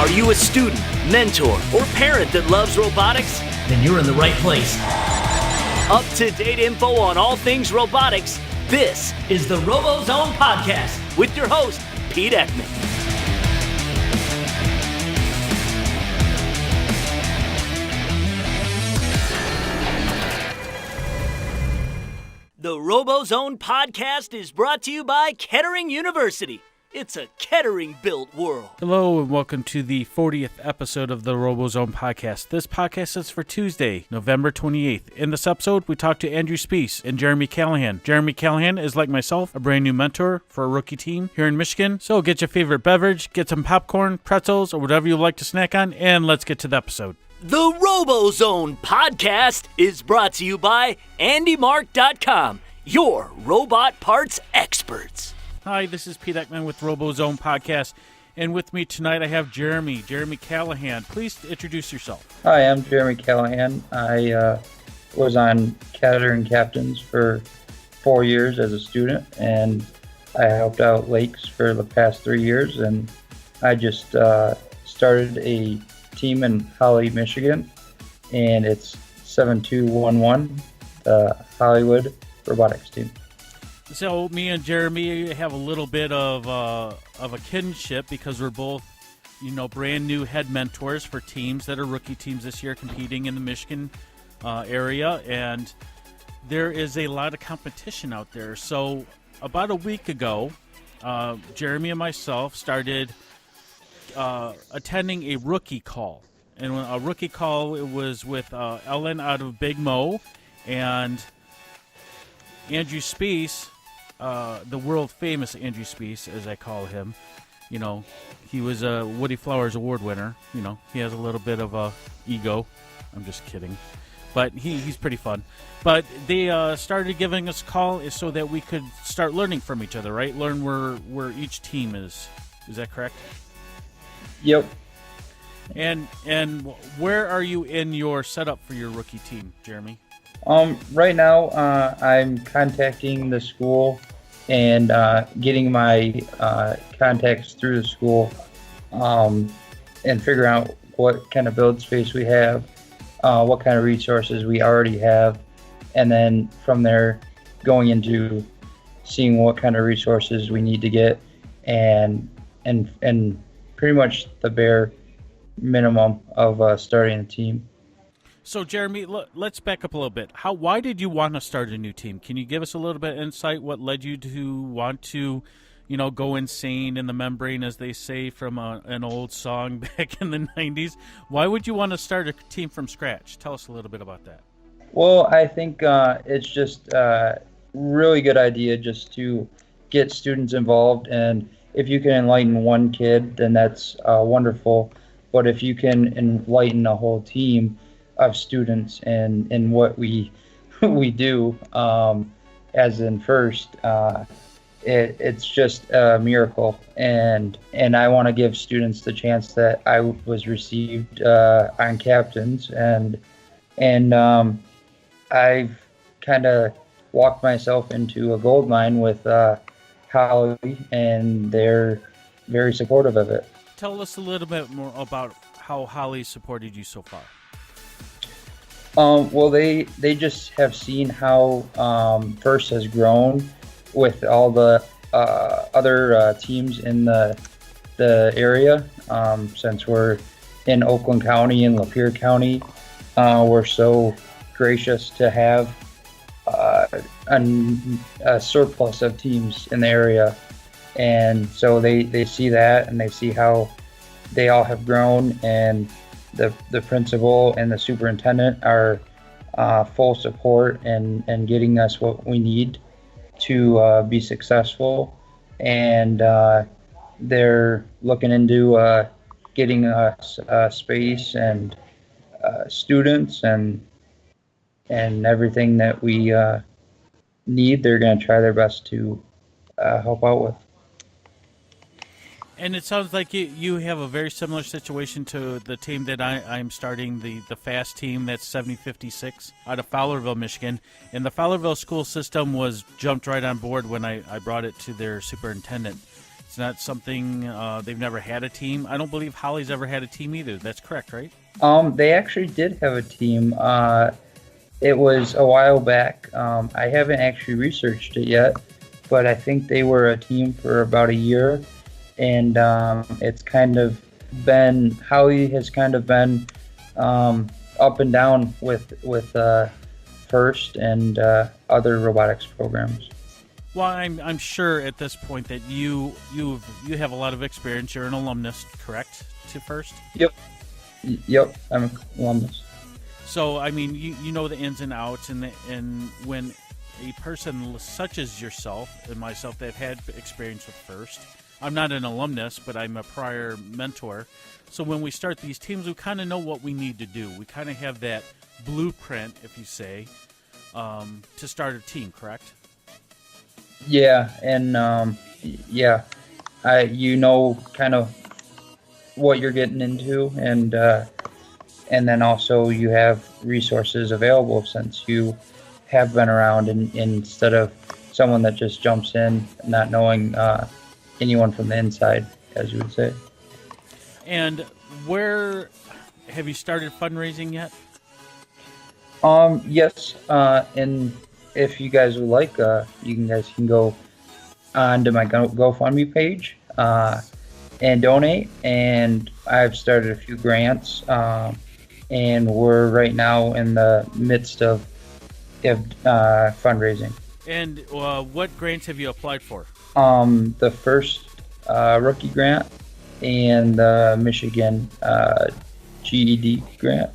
Are you a student, mentor, or parent that loves robotics? Then you're in the right place. Up-to-date info on all things robotics. This is the RoboZone Podcast with your host, Pete Eckman. The RoboZone Podcast is brought to you by Kettering University. It's a Kettering-built world. Hello and welcome to the 40th episode of the RoboZone Podcast. This podcast is for Tuesday, November 28th. In this episode, we talk to Andrew Spiece and Jeremy Callahan. Jeremy Callahan is, like myself, a brand new mentor for a rookie team here in Michigan. So get your favorite beverage, get some popcorn, pretzels, or whatever you like to snack on, and let's get to the episode. The RoboZone Podcast is brought to you by AndyMark.com, your robot parts experts. Hi, this is Pete Eckman with RoboZone Podcast, and with me tonight I have Jeremy Callahan. Please introduce yourself. Hi, I'm Jeremy Callahan. I was on Kettering Captains for 4 years as a student, and I helped out Lakes for the past 3 years, and I just started a team in Holly, Michigan, and it's 7211, the Hollywood Robotics team. So me and Jeremy have a little bit of a kinship because we're both, brand new head mentors for teams that are rookie teams this year competing in the Michigan area, and there is a lot of competition out there. So about a week ago, Jeremy and myself started attending a rookie call, and a rookie call it was with Ellen out of Big Mo and Andrew Spiece. The world famous Andrew Spiece, as I call him. He was a Woody Flowers Award winner. He has a little bit of a ego. I'm just kidding. But he's pretty fun. But they started giving us a call so that we could start learning from each other, right? Learn where each team is. Is that correct? Yep. And where are you in your setup for your rookie team, Jeremy? Right now, I'm contacting the school and getting my contacts through the school and figuring out what kind of build space we have, what kind of resources we already have, and then from there going into seeing what kind of resources we need to get and pretty much the bare minimum of starting a team. So, Jeremy, let's back up a little bit. Why did you want to start a new team? Can you give us a little bit of insight? What led you to want to, go insane in the membrane, as they say from an old song back in the 90s? Why would you want to start a team from scratch? Tell us a little bit about that. Well, I think it's just a really good idea just to get students involved. And if you can enlighten one kid, then that's wonderful. But if you can enlighten a whole team of students and what we do as in first, it's just a miracle, and I want to give students the chance that I was received on captains, and I've kind of walked myself into a gold mine with Holly, and they're very supportive of it. Tell us a little bit more about how Holly supported you so far. Well, they just have seen how First has grown with all the other teams in the area. Since we're in Oakland County and Lapeer County, we're so gracious to have a surplus of teams in the area. And so they see that, and they see how they all have grown, and the principal and the superintendent are full support and getting us what we need to be successful. And they're looking into getting us space and students and everything that we need. They're going to try their best to help out with. And it sounds like you have a very similar situation to the team that I'm starting, the FAST team, that's 7056 out of Fowlerville, Michigan. And the Fowlerville school system jumped right on board when I brought it to their superintendent. It's not something they've never had a team. I don't believe Holly's ever had a team either. That's correct, right? They actually did have a team. It was a while back. I haven't actually researched it yet, but I think they were a team for about a year, and it's kind of been Holly has kind of been up and down with FIRST and other robotics programs. Well, I'm sure at this point that you have a lot of experience. You're an alumnus, correct? To FIRST. Yep, I'm an alumnus. So I mean, you know the ins and outs, and when a person such as yourself and myself that had experience with FIRST, I'm not an alumnus, but I'm a prior mentor. So when we start these teams, we kind of know what we need to do. We kind of have that blueprint, if you say, to start a team, correct? Yeah, and you know kind of what you're getting into, and then also you have resources available since you have been around, and instead of someone that just jumps in not knowing anyone from the inside, as you would say. And where have you started fundraising yet? Yes, and if you guys would like, you guys can go onto my GoFundMe page and donate. And I've started a few grants, and we're right now in the midst of fundraising. And what grants have you applied for? The first rookie grant and the Michigan GED grant.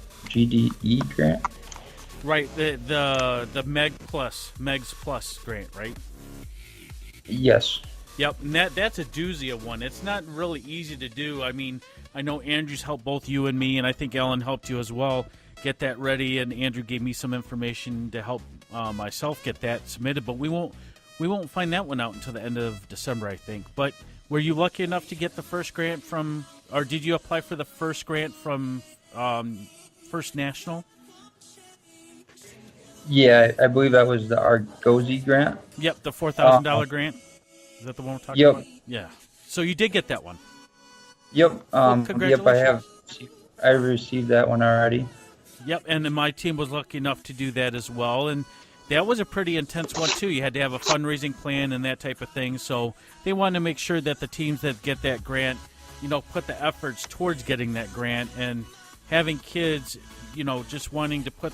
Right, the Megs Plus grant, right? Yes. Yep, and that's a doozy of one. It's not really easy to do. I mean, I know Andrew's helped both you and me, and I think Ellen helped you as well get that ready. And Andrew gave me some information to help myself get that submitted. But we won't find that one out until the end of December, I think. But were you lucky enough to get the first grant from, or did you apply for the first grant from First National? Yeah, I believe that was the Argosy grant. Yep, the $4,000 grant. Is that the one we're talking about? Yeah. So you did get that one. Yep. Congratulations. Yep, I received that one already. Yep, and then my team was lucky enough to do that as well, and that was a pretty intense one too. You had to have a fundraising plan and that type of thing. So they wanted to make sure that the teams that get that grant, put the efforts towards getting that grant, and having kids, just wanting to put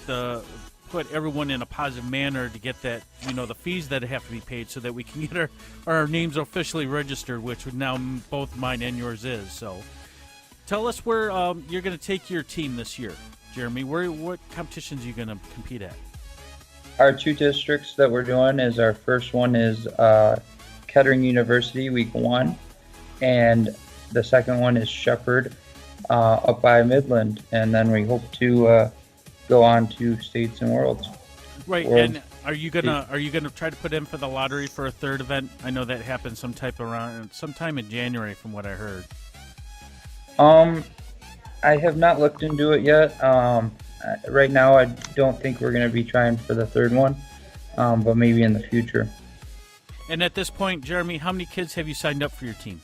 everyone in a positive manner to get that, the fees that have to be paid so that we can get our names officially registered, which now both mine and yours is. So tell us where you're going to take your team this year, Jeremy. What competitions are you going to compete at? Our two districts that we're doing is, our first one is Kettering University, week 1, and the second one is Shepherd up by Midland, and then we hope to go on to states and worlds. Right, and are you gonna try to put in for the lottery for a third event? I know that happens sometime in January, from what I heard. I have not looked into it yet. Right now, I don't think we're going to be trying for the third one, but maybe in the future. And at this point, Jeremy, how many kids have you signed up for your team?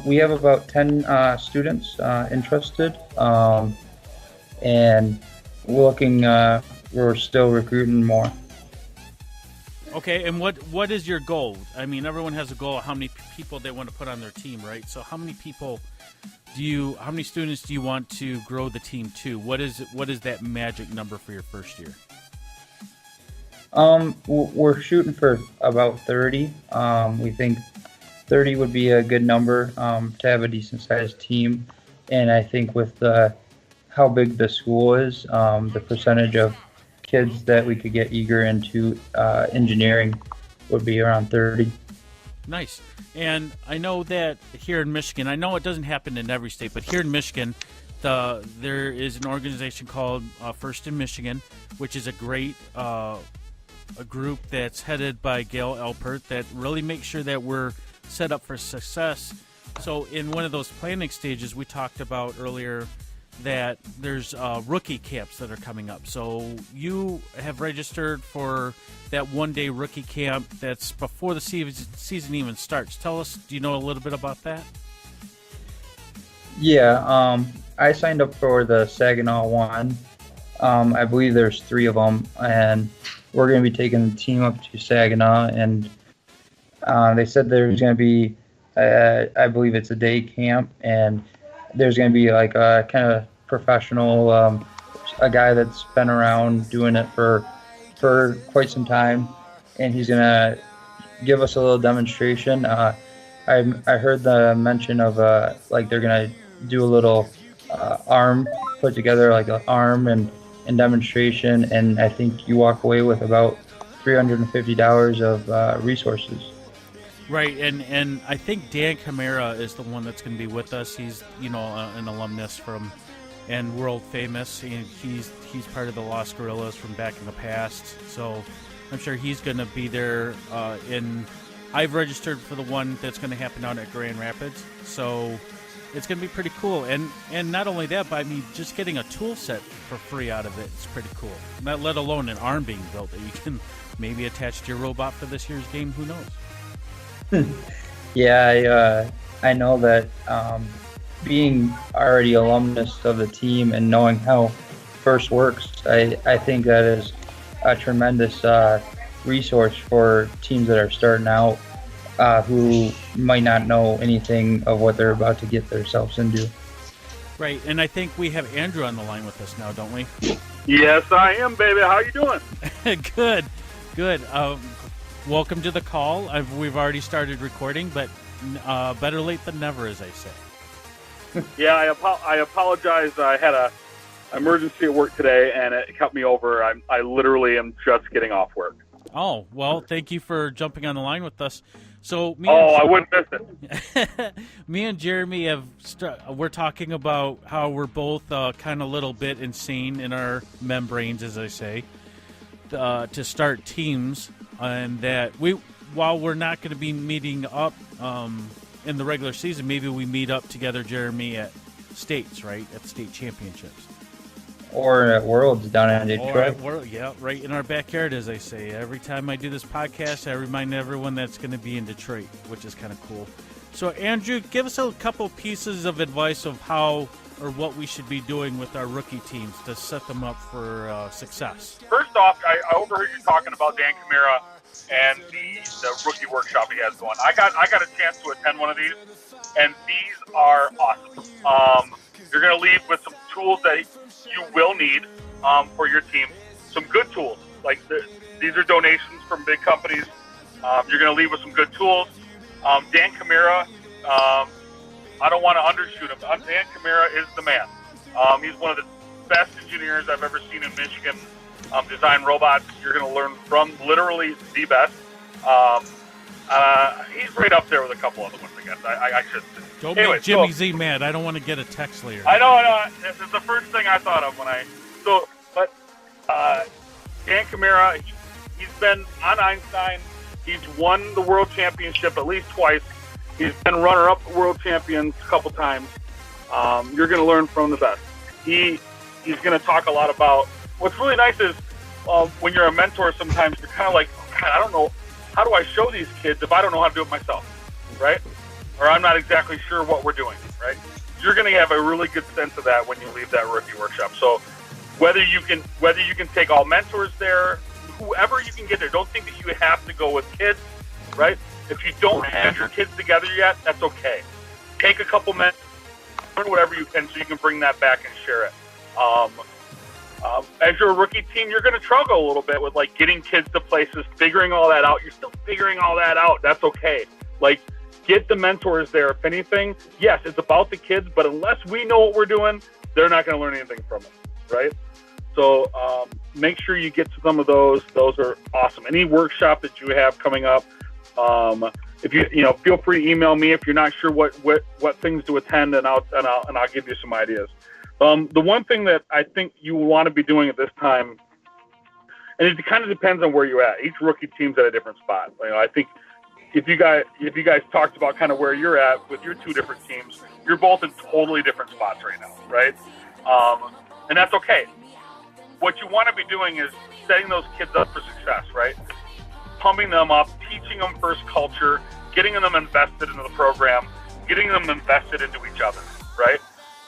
We have about 10 students interested, and we're still recruiting more. Okay, and what is your goal? I mean, everyone has a goal of how many people they want to put on their team, right? So how many students do you want to grow the team to? What is that magic number for your first year? We're shooting for about 30. We think 30 would be a good number to have a decent sized team, and I think with how big the school is, the percentage of kids that we could get eager into engineering would be around 30. Nice. And I know that here in Michigan, I know it doesn't happen in every state, but here in Michigan, there is an organization called First in Michigan, which is a great a group that's headed by Gail Alpert that really makes sure that we're set up for success. So in one of those planning stages, we talked about earlier that there's rookie camps that are coming up. So you have registered for that one-day rookie camp that's before the season even starts. Tell us, do you know a little bit about that? Yeah, I signed up for the Saginaw one. I believe there's 3 of them, and we're going to be taking the team up to Saginaw, and they said there's going to be, I believe it's a day camp, and there's going to be like a kind of professional, a guy that's been around doing it for quite some time, and he's going to give us a little demonstration. I heard the mention of like they're going to do a little arm, put together like an arm and demonstration, and I think you walk away with about $350 of resources. Right, and I think Dan Camara is the one that's going to be with us. He's an alumnus from and world famous, and he's part of the Lost Gorillas from back in the past. So I'm sure he's going to be there. I've registered for the one that's going to happen out at Grand Rapids, so it's going to be pretty cool. And not only that, but I mean, just getting a tool set for free out of it is pretty cool. Not let alone an arm being built that you can maybe attach to your robot for this year's game. Who knows? Yeah, I know that being already alumnus of the team and knowing how FIRST works, I think that is a tremendous resource for teams that are starting out who might not know anything of what they're about to get themselves into. Right, and I think we have Andrew on the line with us now, don't we? Yes, I am, baby. How you doing? Good. Welcome to the call. We've already started recording, but better late than never, as I say. Yeah, I apologize. I had a emergency at work today, and it kept me over. I literally am just getting off work. Oh, well, thank you for jumping on the line with us. So, I wouldn't miss it. Me and Jeremy we're talking about how we're both kind of a little bit insane in our membranes, as I say, to start teams, and that while we're not going to be meeting up in the regular season, maybe we meet up together, Jeremy, at states, right? At state championships. Or at Worlds down in Detroit. Yeah, right in our backyard, as I say. Every time I do this podcast, I remind everyone that's going to be in Detroit, which is kind of cool. So, Andrew, give us a couple pieces of advice of how or what we should be doing with our rookie teams to set them up for success. First off, I overheard you talking about Dan Camara and the rookie workshop he has going. I got a chance to attend one of these, and these are awesome. You're going to leave with some tools that you will need for your team. Some good tools. Like these are donations from big companies. You're going to leave with some good tools. Dan Camara, I don't want to undershoot him. Dan Camara is the man. He's one of the best engineers I've ever seen in Michigan design robots. You're going to learn from literally the best. He's right up there with a couple other ones, I guess. I should. Don't make Jimmy Z mad. I don't want to get a text later. I know. This is the first thing I thought of when Dan Camara, he's been on Einstein. He's won the world championship at least twice. He's been runner-up world champions a couple times. You're going to learn from the best. He's going to talk a lot about. What's really nice is when you're a mentor, sometimes you're kind of like, oh, God, I don't know. How do I show these kids if I don't know how to do it myself, right? Or I'm not exactly sure what we're doing, right? You're going to have a really good sense of that when you leave that rookie workshop. So whether you can take all mentors there, whoever you can get there, don't think that you have to go with kids, right? If you don't have your kids together yet, that's okay. Take a couple minutes, learn whatever you can so you can bring that back and share it. As you're a rookie team, you're going to struggle a little bit with like getting kids to places, figuring all that out. You're still figuring all that out. That's okay. Like, get the mentors there. If anything, yes, it's about the kids, but unless we know what we're doing, they're not going to learn anything from it, right? So make sure you get to some of those. Those are awesome. Any workshop that you have coming up, if you feel free to email me if you're not sure what things to attend, and I'll give you some ideas. The one thing that I think you want to be doing at this time, and it kind of depends on where you're at. Each rookie team's at a different spot. I think if you guys talked about kind of where you're at with your two different teams, you're both in totally different spots right now, right? And that's okay. What you want to be doing is setting those kids up for success, right? Pumping them up, teaching them first culture, getting them invested into the program, getting them invested into each other, right?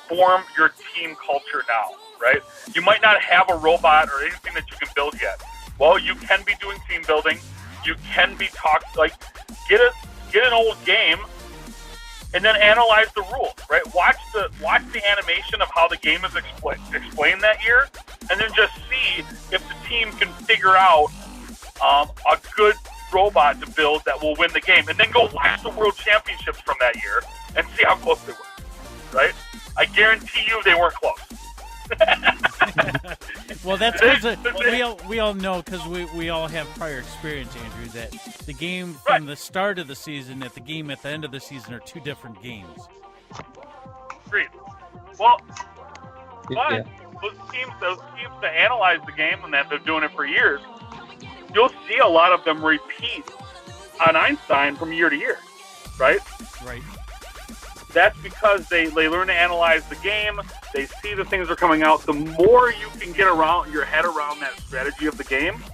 Form your team culture now, right? You might not have a robot or anything that you can build yet. Well, you can be doing team building. You can be get an old game and then analyze the rules, right? Watch the animation of how the game is explained that year, and then just see if the team can figure out a good robot to build that will win the game, and then go watch the World Championships from that year and see how close they were, right? I guarantee you they weren't close. Well, that's because we all know, because we all have prior experience, Andrew, that the game from the start of the season and the game at the end of the season are two different games. Agreed. Well, but those teams that analyze the game and that they're doing it for years, you'll see a lot of them repeat on Einstein from year to year, right? Right. That's because they learn to analyze the game. They see the things that are coming out. The more you can get your head around that strategy of the game,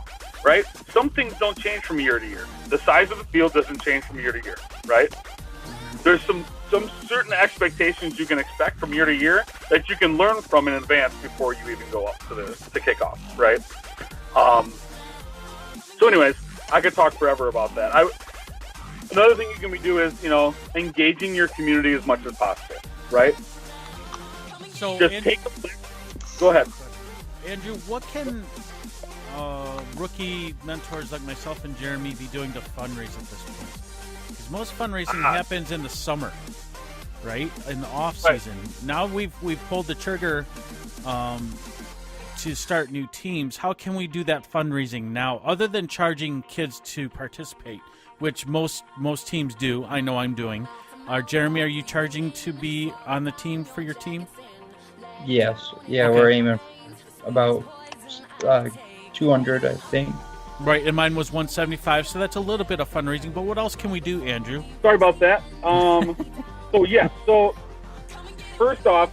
right? Some things don't change from year to year. The size of the field doesn't change from year to year, right? There's some certain expectations you can expect from year to year that you can learn from in advance before you even go up to kickoff, right? So anyways, I could talk forever about that. Another thing you can do is, engaging your community as much as possible, right? So, just go ahead. Andrew, what can rookie mentors like myself and Jeremy be doing to fundraise at this point? Because most fundraising happens in the summer, right? In the off season. Right. Now we've pulled the trigger to start new teams. How can we do that fundraising now, other than charging kids to participate, which most teams do? I know I'm doing. Jeremy, are you charging to be on the team for your team? Yes. Yeah, okay. We're aiming about 200, I think. Right, and mine was 175, so that's a little bit of fundraising. But what else can we do, Andrew? Sorry about that. So first off,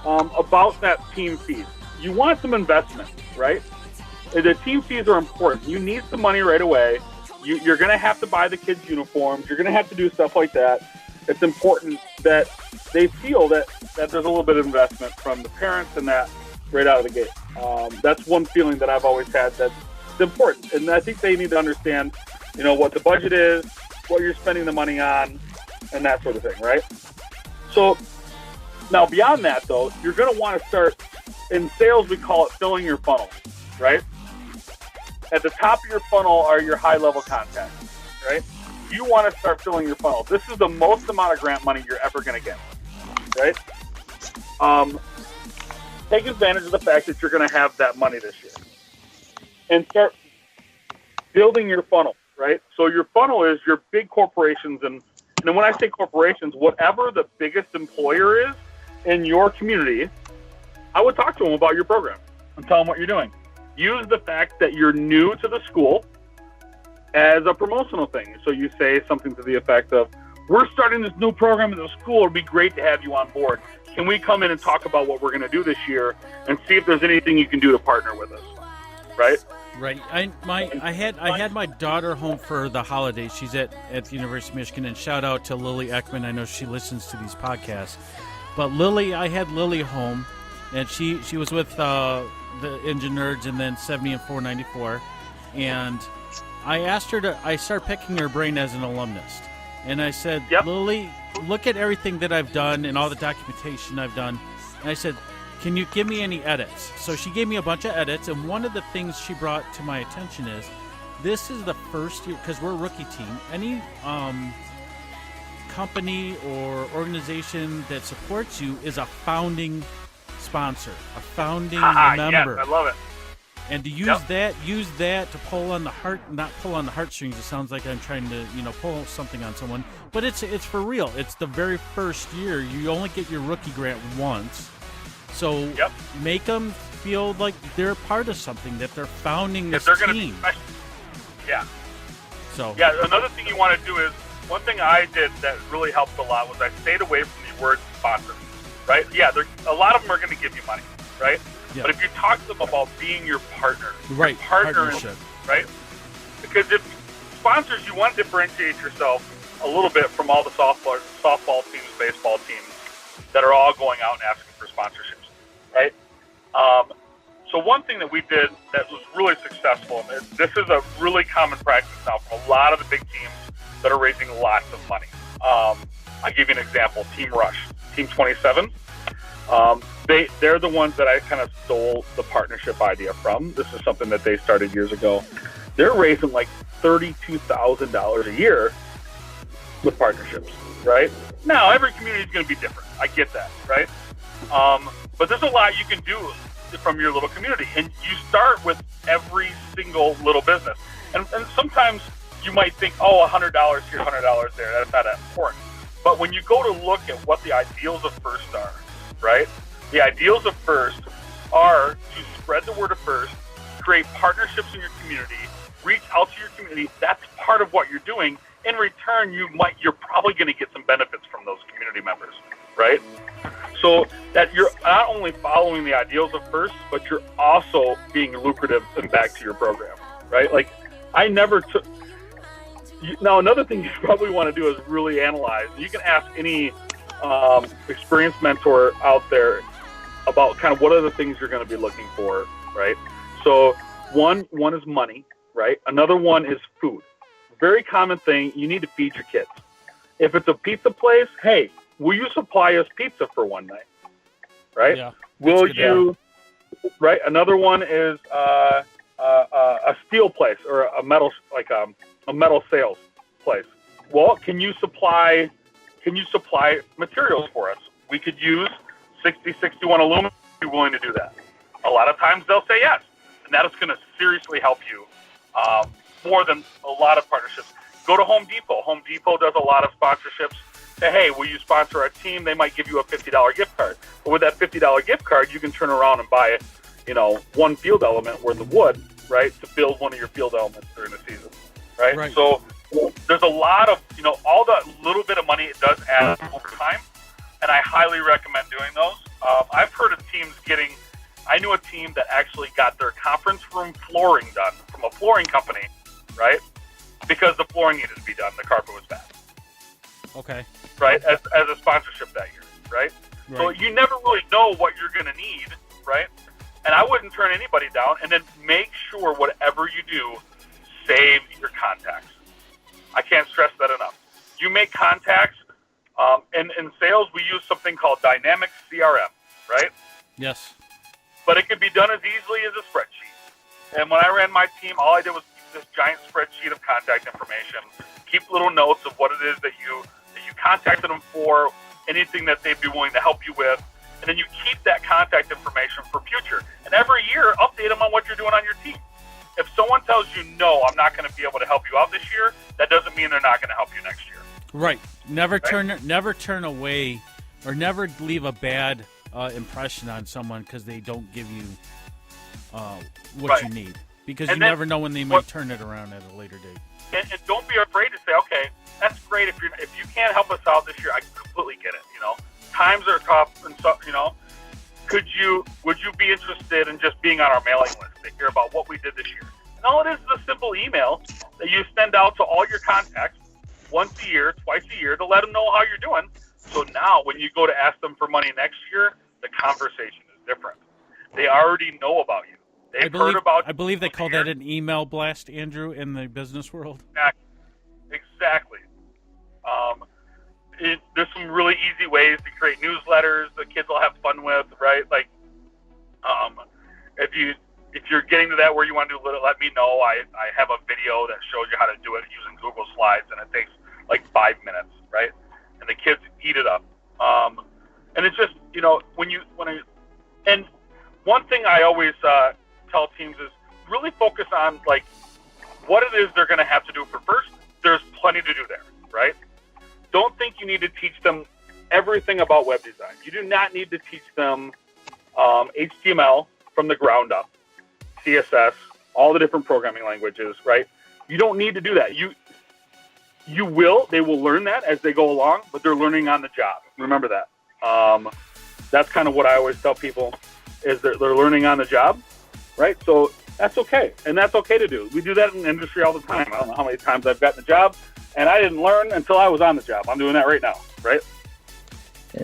about that team fees. You want some investment, right? The team fees are important. You need some money right away. You're going to have to buy the kids' uniforms. You're going to have to do stuff like that. It's important that they feel that there's a little bit of investment from the parents and that right out of the gate. That's one feeling that I've always had that's important. And I think they need to understand, what the budget is, what you're spending the money on, and that sort of thing, right? So now beyond that, though, you're going to want to start, in sales, we call it filling your funnel, right? At the top of your funnel are your high-level contacts, right? You want to start filling your funnel. This is the most amount of grant money you're ever going to get, right? Take advantage of the fact that you're going to have that money this year and start building your funnel, right? So your funnel is your big corporations. And when I say corporations, whatever the biggest employer is in your community, I would talk to them about your program and tell them what you're doing. Use the fact that you're new to the school as a promotional thing. So you say something to the effect of, we're starting this new program at the school. It'd be great to have you on board. Can we come in and talk about what we're going to do this year and see if there's anything you can do to partner with us, right? Right. I had my daughter home for the holidays. She's at the University of Michigan, and shout out to Lily Ekman. I know she listens to these podcasts. But I had Lily home, and she was with the Engine Nerds and then 70 and 494, and I asked her I started picking her brain as an alumnus, and I said, yep. Lily, look at everything that I've done and all the documentation I've done, and I said, can you give me any edits? So she gave me a bunch of edits, and one of the things she brought to my attention is, this is the first year, because we're a rookie team, any company or organization that supports you is a founding sponsor, a founding member. Yes, I love it. And to use that to pull on the not pull on the heartstrings. It sounds like I'm trying to, pull something on someone, but it's for real. It's the very first year. You only get your rookie grant once, so make them feel like they're a part of something, that they're founding this team. So another thing you want to do is, one thing I did that really helped a lot was I stayed away from the word sponsor. Right? Yeah, a lot of them are going to give you money. right? Yeah. But if you talk to them about being your partner, Right. your partner, Partnership. right? Because if sponsors, you want to differentiate yourself a little bit from all the softball teams, baseball teams that are all going out and asking for sponsorships, right? So one thing that we did that was really successful, and this is a really common practice now from a lot of the big teams that are raising lots of money. I'll give you an example. Team Rush, Team 27. They're the ones that I kind of stole the partnership idea from. This is something that they started years ago. They're raising like $32,000 a year with partnerships, right? Now, every community is going to be different. I get that, right? But there's a lot you can do from your little community. And you start with every single little business. And sometimes you might think, oh, $100 here, $100 there. That's not that important. But when you go to look at what the ideals of FIRST are, right? The ideals of FIRST are to spread the word of FIRST, create partnerships in your community, reach out to your community. That's part of what you're doing. In return, you're probably going to get some benefits from those community members, right? So that you're not only following the ideals of FIRST, but you're also being lucrative and back to your program, right? Like, I never took. Now, another thing you probably want to do is really analyze. You can ask any experienced mentor out there about kind of what are the things you're going to be looking for, right? So one is money, right? Another one is food. Very common thing, you need to feed your kids. If it's a pizza place, hey, will you supply us pizza for one night, right? Yeah. Will you, right? Another one is a steel place or a metal, like a metal sales place. Well, can you supply materials for us? We could use 6061 aluminum. Are you willing to do that? A lot of times they'll say yes, and that is going to seriously help you more than a lot of partnerships. Go to Home Depot. Home Depot does a lot of sponsorships. Say, hey, will you sponsor our team? They might give you a $50 gift card. But with that $50 gift card, you can turn around and buy, one field element worth of wood, right, to build one of your field elements during the season, right? So there's a lot of, all that little bit of money it does add up over time, and I highly recommend doing those. I've heard of teams I knew a team that actually got their conference room flooring done from a flooring company, right, because the flooring needed to be done. The carpet was bad. Okay. Right, as a sponsorship that year, right? So you never really know what you're going to need, right? And I wouldn't turn anybody down. And then make sure whatever you do, save your contacts. I can't stress that enough. You make contacts. In sales, we use something called dynamic CRM, right? Yes. But it could be done as easily as a spreadsheet. And when I ran my team, all I did was keep this giant spreadsheet of contact information, keep little notes of what it is that you contacted them for, anything that they'd be willing to help you with, and then you keep that contact information for future. And every year, update them on what you're doing on your team. If someone tells you, no, I'm not going to be able to help you out this year, that doesn't mean they're not going to help you next year. Right. Never turn away or never leave a bad impression on someone because they don't give you what you need. Because you never know when they might turn it around at a later date. And don't be afraid to say, okay, that's great. If you can't help us out this year, I completely get it. Times are tough, and so would you be interested in just being on our mailing list to hear about what we did this year? And all it is a simple email that you send out to all your contacts once a year, twice a year, to let them know how you're doing. So now, when you go to ask them for money next year, the conversation is different. They already know about you. They've heard about you. I believe they call that an email blast, Andrew, in the business world. Exactly. There's some really easy ways to create newsletters the kids will have fun with, right? Like, if you're getting to that where you want to do it, let me know. I have a video that shows you how to do it using Google Slides, and it takes like 5 minutes, right? And the kids eat it up. And it's just, and one thing I always tell teams is really focus on like what it is they're going to have to do for FIRST. There's plenty to do there, right? Don't think you need to teach them everything about web design. You do not need to teach them HTML from the ground up, CSS, all the different programming languages, right? You don't need to do that. They will learn that as they go along, but they're learning on the job. Remember that. That's kind of what I always tell people. is they're learning on the job, right? So that's okay, and that's okay to do. We do that in the industry all the time. I don't know how many times I've gotten a job, and I didn't learn until I was on the job. I'm doing that right now, right?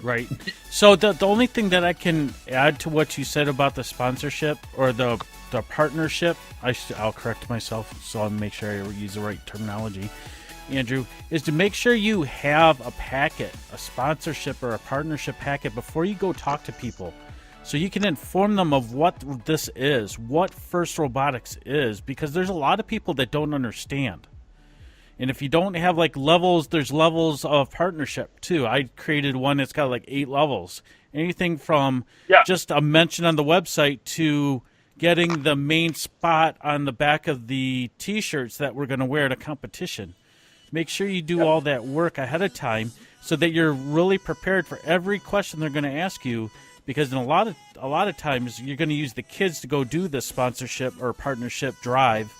Right. So the only thing that I can add to what you said about the sponsorship or the partnership, I'll correct myself so I'll make sure I use the right terminology, Andrew, is to make sure you have a packet, a sponsorship or a partnership packet before you go talk to people. So you can inform them of what this is, what FIRST Robotics is, because there's a lot of people that don't understand. And if you don't have like levels, there's levels of partnership too. I created one that's got like 8 levels. Anything from just a mention on the website to getting the main spot on the back of the T-shirts that we're going to wear at a competition. Make sure you do all that work ahead of time so that you're really prepared for every question they're going to ask you. Because in a lot of times you're going to use the kids to go do the sponsorship or partnership drive.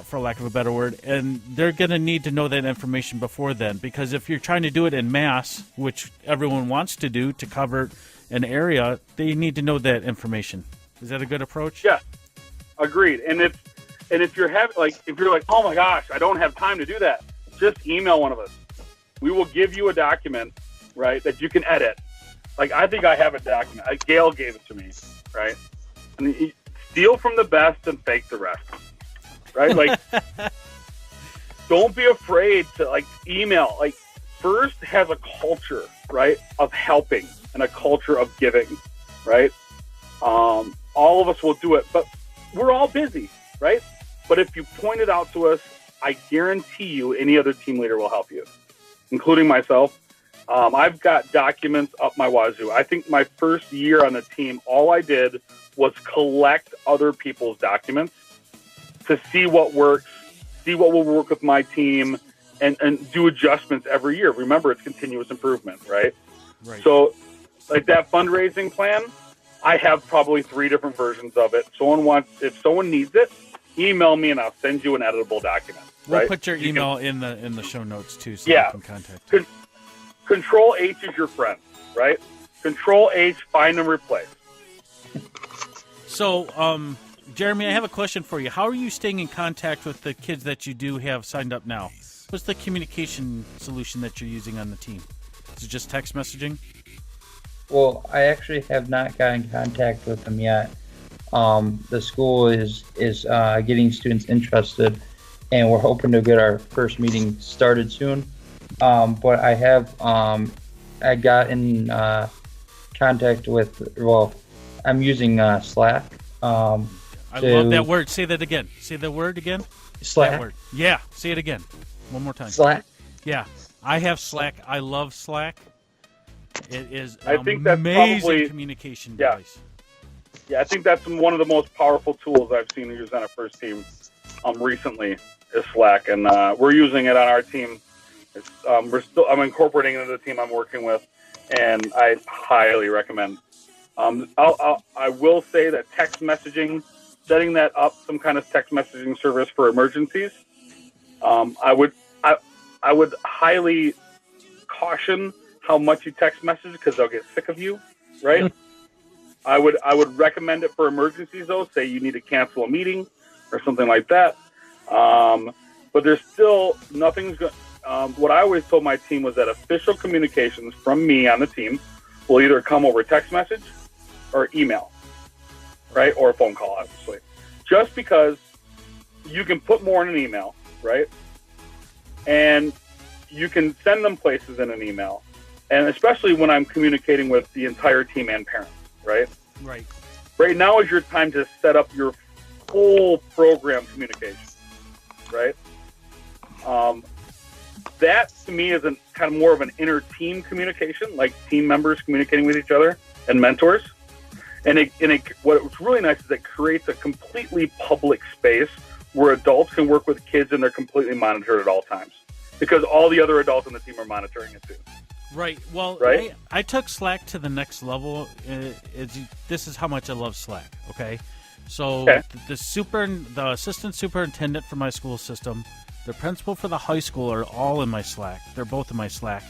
For lack of a better word, and they're going to need to know that information before then, because if you're trying to do it in mass, which everyone wants to do to cover an area, they need to know that information. Is that a good approach? Yeah, agreed. And if you're like, oh my gosh, I don't have time to do that, just email one of us. We will give you a document, right, that you can edit. Like, I think I have a document. Gail gave it to me, right? And steal from the best and fake the rest. Right? Like, don't be afraid to, like, email. Like, FIRST has a culture, right, of helping and a culture of giving, right? All of us will do it, but we're all busy, right? But if you point it out to us, I guarantee you any other team leader will help you, including myself. I've got documents up my wazoo. I think my first year on the team, all I did was collect other people's documents to see what works, see what will work with my team, and do adjustments every year. Remember, it's continuous improvement, right? Right. So, like that fundraising plan, I have probably 3 different versions of it. If someone needs it, email me and I'll send you an editable document. We'll right? put your email in the show notes too, so you can contact you. Control H is your friend, right? Control H, find and replace. So, Jeremy, I have a question for you. How are you staying in contact with the kids that you do have signed up now? What's the communication solution that you're using on the team? Is it just text messaging? Well, I actually have not got in contact with them yet. The school is getting students interested, and we're hoping to get our first meeting started soon. But I have I got in contact with, I'm using Slack. I love that word. Say that again. Say the word again. Slack. That word. Yeah. Say it again. One more time. Slack. Yeah. I have Slack. I love Slack. It is I an think that's amazing probably, communication yeah. device. Yeah, I think that's one of the most powerful tools I've seen used on a FIRST team recently is Slack, and we're using it on our team. It's, I'm incorporating it into the team I'm working with, and I highly recommend. I will say that text messaging, setting that up, some kind of text messaging service for emergencies, I would highly caution how much you text message because they'll get sick of you, right? I would recommend it for emergencies though. Say you need to cancel a meeting or something like that. But there's still nothing's going. What I always told my team was that official communications from me on the team will either come over text message or email, right? Or a phone call, obviously. Just because you can put more in an email, right? And you can send them places in an email. And especially when I'm communicating with the entire team and parents, right? Right. Right now is your time to set up your full program communication, right? That to me is kind of more of an inner team communication, like team members communicating with each other and mentors. And what's really nice is it creates a completely public space where adults can work with kids and they're completely monitored at all times because all the other adults on the team are monitoring it too. Right. Well, right? I took Slack to the next level. This is how much I love Slack. Okay. So the assistant superintendent for my school system, the principal for the high school are all in my Slack. They're both in my Slack.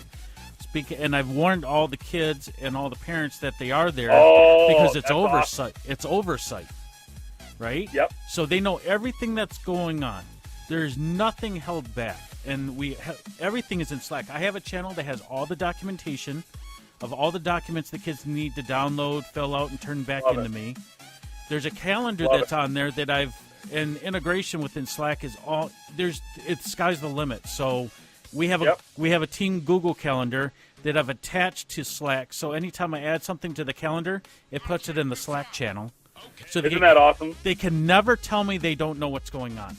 and I've warned all the kids and all the parents that they are there because it's oversight. Awesome. It's oversight, right? Yep. So they know everything that's going on. There's nothing held back, and everything is in Slack. I have a channel that has all the documentation of all the documents the kids need to download, fill out, and turn back into me. There's a calendar that's on there that and integration within Slack is it's sky's the limit. So we have a team Google Calendar that I've attached to Slack. So anytime I add something to the calendar, it puts it in the Slack channel. So isn't that awesome? They can never tell me they don't know what's going on.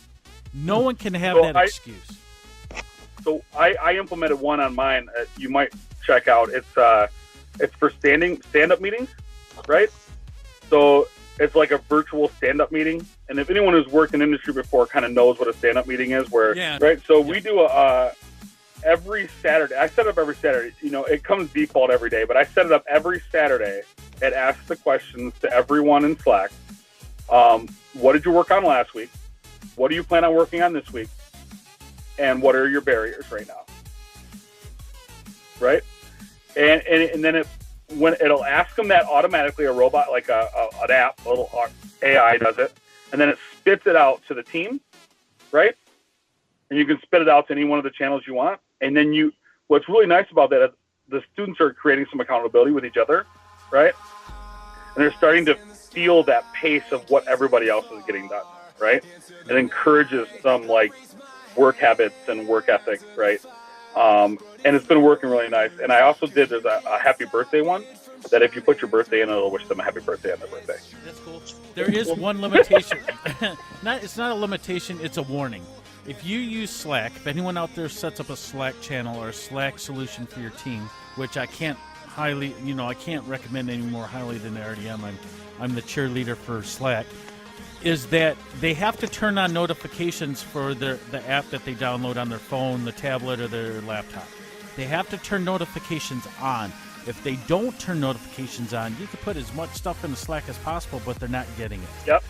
No one can have that excuse. So I implemented one on mine. You might check out. It's for stand-up meetings, right? So it's like a virtual stand-up meeting. And if anyone who's worked in industry before kind of knows what a stand-up meeting is, right? So we do every Saturday. I set it up every Saturday. It comes default every day, but I set it up every Saturday and ask the questions to everyone in Slack. What did you work on last week? What do you plan on working on this week? And what are your barriers right now? Right? And then when it'll ask them that automatically, a robot, like an app, a little AI does it, and then it spits it out to the team, right? And you can spit it out to any one of the channels you want. And then what's really nice about that is the students are creating some accountability with each other, right? And they're starting to feel that pace of what everybody else is getting done, right? It encourages some like work habits and work ethic, right? And it's been working really nice. And I also there's a happy birthday one that if you put your birthday in, it'll wish them a happy birthday on their birthday. That's cool. There is one limitation. It's not a limitation, it's a warning. If you use Slack, if anyone out there sets up a Slack channel or a Slack solution for your team, which I can't I can't recommend any more highly than I already am. I'm the cheerleader for Slack. Is that they have to turn on notifications for the app that they download on their phone, the tablet, or their laptop. They have to turn notifications on. If they don't turn notifications on, you can put as much stuff in the Slack as possible, but they're not getting it. Yep.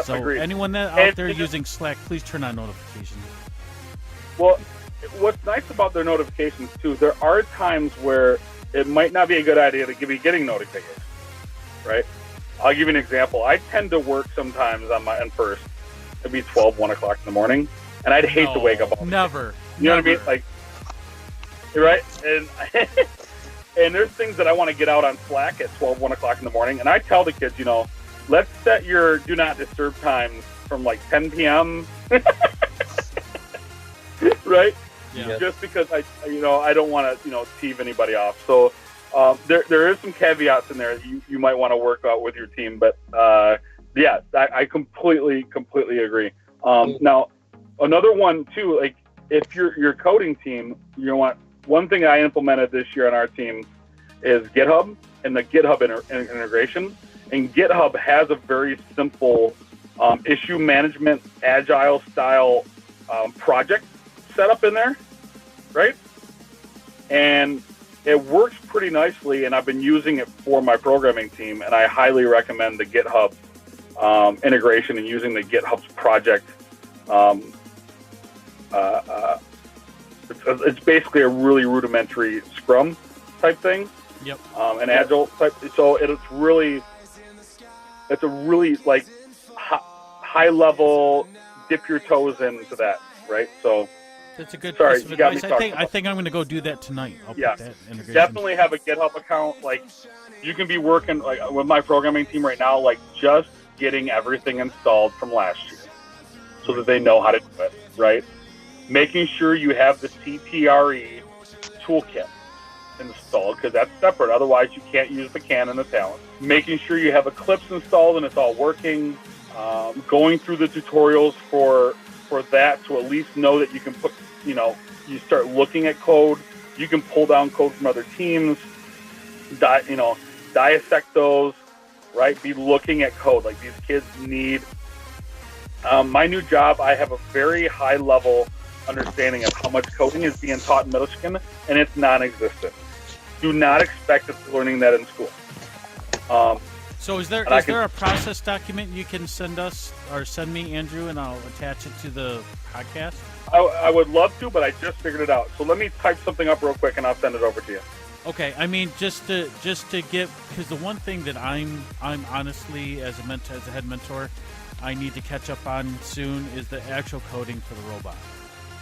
So agreed. Anyone out there using Slack, please turn on notifications. Well, what's nice about their notifications, too, there are times where it might not be a good idea to be getting notifications, right? I'll give you an example. I tend to work sometimes on my end first. It'd be 12, 1 o'clock in the morning, and I'd hate to wake up all Never. You know what I mean? Like, right? And and there's things that I want to get out on Slack at 12, 1 o'clock in the morning, and I tell the kids, let's set your do not disturb times from like 10 p.m. right? Yeah. Just because I don't want to, tease anybody off. So there is some caveats in there that you might want to work out with your team. But I completely agree. Now, another one too, like if your coding team, one thing I implemented this year on our team is GitHub and the GitHub integration. And GitHub has a very simple issue management, agile style project set up in there, right? And it works pretty nicely, and I've been using it for my programming team, and I highly recommend the GitHub integration and using the GitHub's project. It's basically a really rudimentary Scrum type thing. Yep. An Agile type. So it's a really like high level, dip your toes into that, right? So. That's a good Sorry, piece of you got advice. me I think I'm going to go do that tonight. I'll Yeah, put that integration. definitely have a GitHub account. Like, you can be working like with my programming team right now, like just getting everything installed from last year, so that they know how to do it. Right, making sure you have the CTRE toolkit installed because that's separate. Otherwise, you can't use the can and the talent. Making sure you have Eclipse installed and it's all working. Going through the tutorials for that to at least know that you can put, you start looking at code. You can pull down code from other teams, dissect those, right? Be looking at code. Like these kids need. My new job, I have a very high level understanding of how much coding is being taught in Michigan, and it's non-existent. Do not expect us learning that in school. So is there a process document you can send us or send me, Andrew, and I'll attach it to the podcast? I would love to, but I just figured it out. So let me type something up real quick, and I'll send it over to you. Okay, I mean, just to get, because the one thing that I'm honestly as a head mentor, I need to catch up on soon is the actual coding for the robot.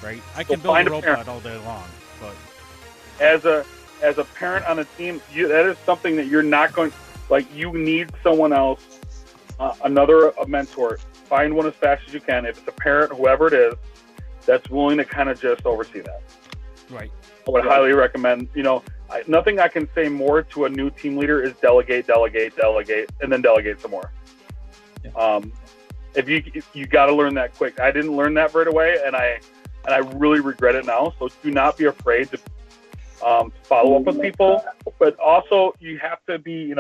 Right, I can build a robot all day long, but as a parent on a team, that is something that you're not going. Like, you need someone else, a mentor. Find one as fast as you can. If it's a parent, whoever it is, that's willing to kind of just oversee that. Right. I would highly recommend. Nothing I can say more to a new team leader is delegate, and then delegate some more. Yeah. If you got to learn that quick. I didn't learn that right away, and I really regret it now. So do not be afraid to follow up with people. But also, you have to be,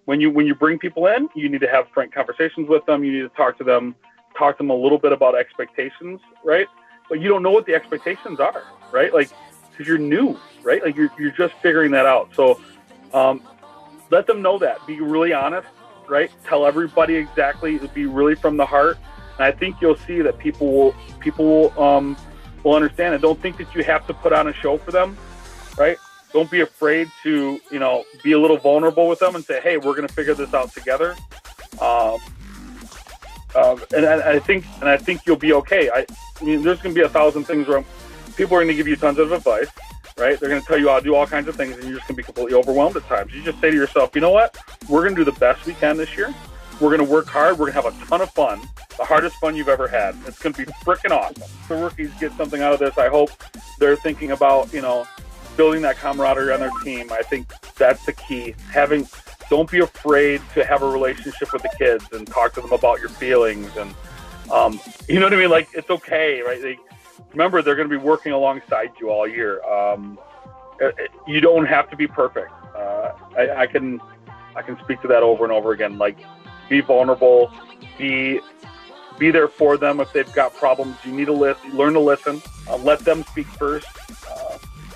when you bring people in, you need to have frank conversations with them. You need to talk to them a little bit about expectations, right? But you don't know what the expectations are, right? Like, because you're new, right? Like, you're just figuring that out. So let them know that. Be really honest, right? Tell everybody exactly. Be really from the heart. And I think you'll see that people will understand it. Don't think that you have to put on a show for them, right? Don't be afraid to, be a little vulnerable with them and say, hey, we're going to figure this out together. And I think you'll be okay. I mean, there's going to be 1,000 things where people are going to give you tons of advice, right? They're going to tell you how to do all kinds of things, and you're just going to be completely overwhelmed at times. You just say to yourself, you know what? We're going to do the best we can this year. We're going to work hard. We're going to have a ton of fun, the hardest fun you've ever had. It's going to be freaking awesome. The rookies get something out of this. I hope they're thinking about, building that camaraderie on their team. I think that's the key. Don't be afraid to have a relationship with the kids and talk to them about your feelings. And, you know what I mean? Like, it's okay, right? Remember, they're going to be working alongside you all year. You don't have to be perfect. I can speak to that over and over again. Like, be vulnerable, be there for them if they've got problems. You need to learn to listen. Let them speak first.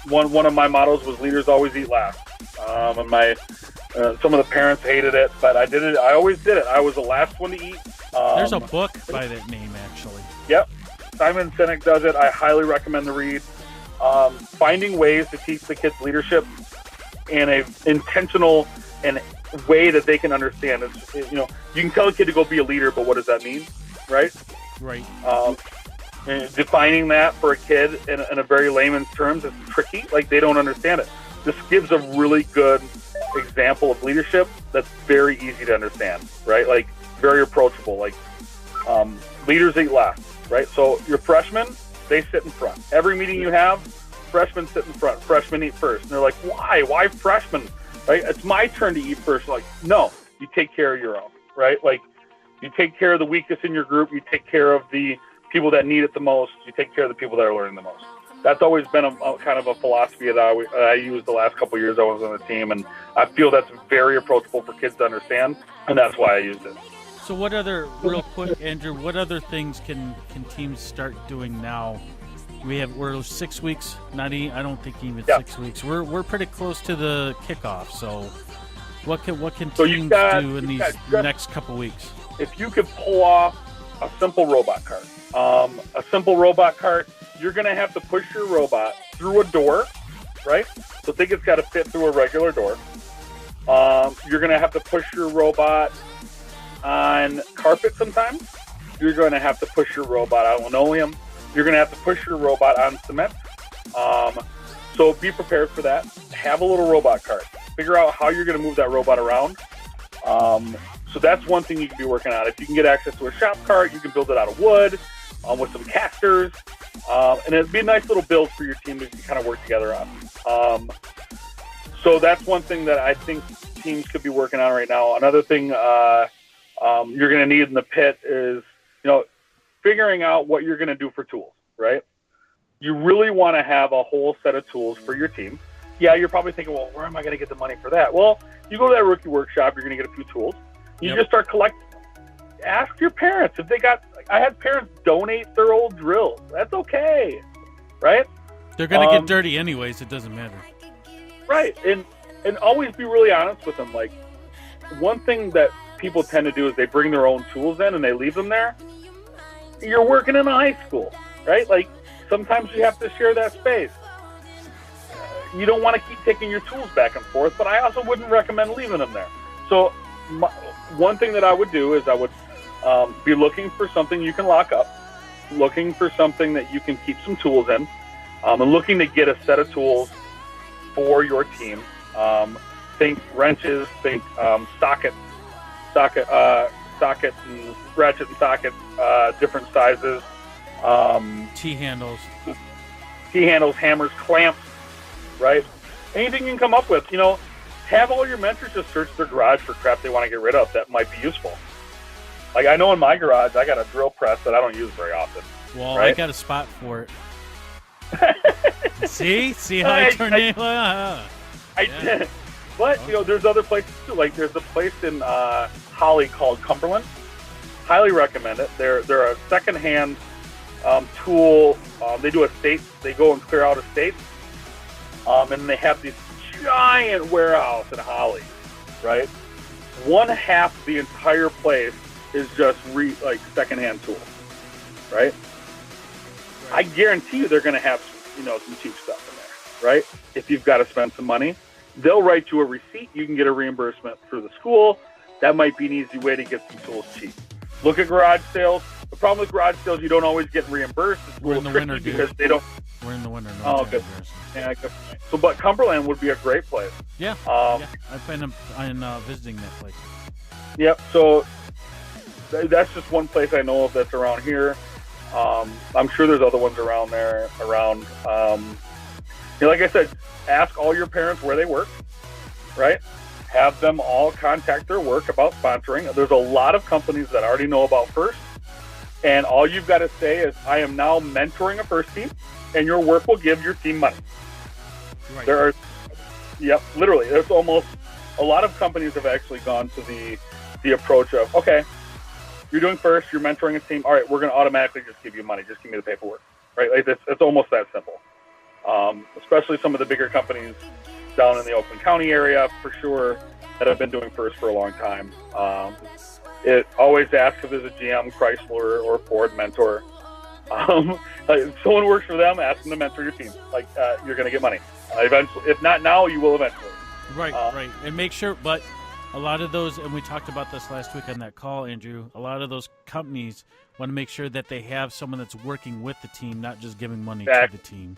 One of my mottos was leaders always eat last. And some of the parents hated it, but I did it. I always did it. I was the last one to eat. There's a book by that name, actually. Yep. Simon Sinek does it. I highly recommend the read. Finding ways to teach the kids leadership in a intentional and way that they can understand. You can tell a kid to go be a leader, but what does that mean, right? Right. And defining that for a kid in a very layman's terms is tricky. Like, they don't understand it. This gives a really good example of leadership that's very easy to understand, right? Like, very approachable. Like, leaders eat last, right? So your freshmen, they sit in front. Every meeting you have, freshmen sit in front. Freshmen eat first. And they're like, why? Why freshmen? Right? It's my turn to eat first. Like, no, you take care of your own, right? Like, you take care of the weakest in your group. You take care of the people that need it the most. You take care of the people that are learning the most. That's always been a kind of a philosophy that I used the last couple of years I was on the team, and I feel that's very approachable for kids to understand, and that's why I used it. So real quick, Andrew, what other things can teams start doing now? We're 6 weeks, I don't think even 6 weeks. We're pretty close to the kickoff. So what can teams do in these next couple weeks? If you could pull off a simple robot cart, you're going to have to push your robot through a door, right? So think it's got to fit through a regular door. You're going to have to push your robot on carpet sometimes. You're going to have to push your robot on linoleum. You're going to have to push your robot on cement. So be prepared for that. Have a little robot cart. Figure out how you're going to move that robot around. So that's one thing you can be working on. If you can get access to a shop cart, you can build it out of wood with some casters. And it'd be a nice little build for your team to kind of work together on. So that's one thing that I think teams could be working on right now. Another thing you're going to need in the pit is, figuring out what you're going to do for tools, right? You really want to have a whole set of tools for your team. Yeah, you're probably thinking, well, where am I going to get the money for that? Well, you go to that rookie workshop, you're going to get a few tools. You just start collecting. Ask your parents if they got. I had parents donate their old drills. That's okay, right? They're going to get dirty anyways. It doesn't matter. Right, and always be really honest with them. Like, one thing that people tend to do is they bring their own tools in and they leave them there. You're working in a high school, right? Like, sometimes you have to share that space. You don't want to keep taking your tools back and forth, but I also wouldn't recommend leaving them there. So one thing that I would do is I would be looking for something you can lock up, looking for something that you can keep some tools in, and looking to get a set of tools for your team. Think wrenches, think socket, and ratchet and sockets, different sizes. T-handles, hammers, clamps, right? Anything you can come up with. Have all your mentors just search their garage for crap they want to get rid of that might be useful. Like, I know in my garage, I got a drill press that I don't use very often. Well, right? I got a spot for it. See how I turned it? I did. But, there's other places too. Like, there's a place in Holly called Cumberland. Highly recommend it. They're a secondhand tool. They do estates. They go and clear out estates. And they have this giant warehouse in Holly, right? One half of the entire place is just secondhand tools, right? I guarantee you they're going to have some cheap stuff in there, right? If you've got to spend some money, they'll write you a receipt. You can get a reimbursement through the school. That might be an easy way to get some tools cheap. Look at garage sales. The problem with garage sales, you don't always get reimbursed. It's We're in the winter, dude. Because they don't. We're in the winter. No, good. Yeah, good. So, but Cumberland would be a great place. Yeah. I've been visiting that place. Yep. So that's just one place I know of that's around here. I'm sure there's other ones around there. Like I said, ask all your parents where they work, right? Have them all contact their work about sponsoring. There's a lot of companies that already know about First, and all you've got to say is, I am now mentoring a First team, and your work will give your team money. Right. Literally. There's almost a lot of companies have actually gone to the approach of, okay, you're doing First, you're mentoring a team. All right, we're going to automatically just give you money. Just give me the paperwork, right? Like it's almost that simple. Especially some of the bigger companies down in the Oakland County area, for sure, that have been doing First for a long time. It always asks if there's a GM, Chrysler, or Ford mentor. If someone works for them, ask them to mentor your team. You're going to get money. Eventually, if not now, you will eventually. Right. And make sure, but a lot of those, and we talked about this last week on that call, Andrew, a lot of those companies want to make sure that they have someone that's working with the team, not just giving money to the team.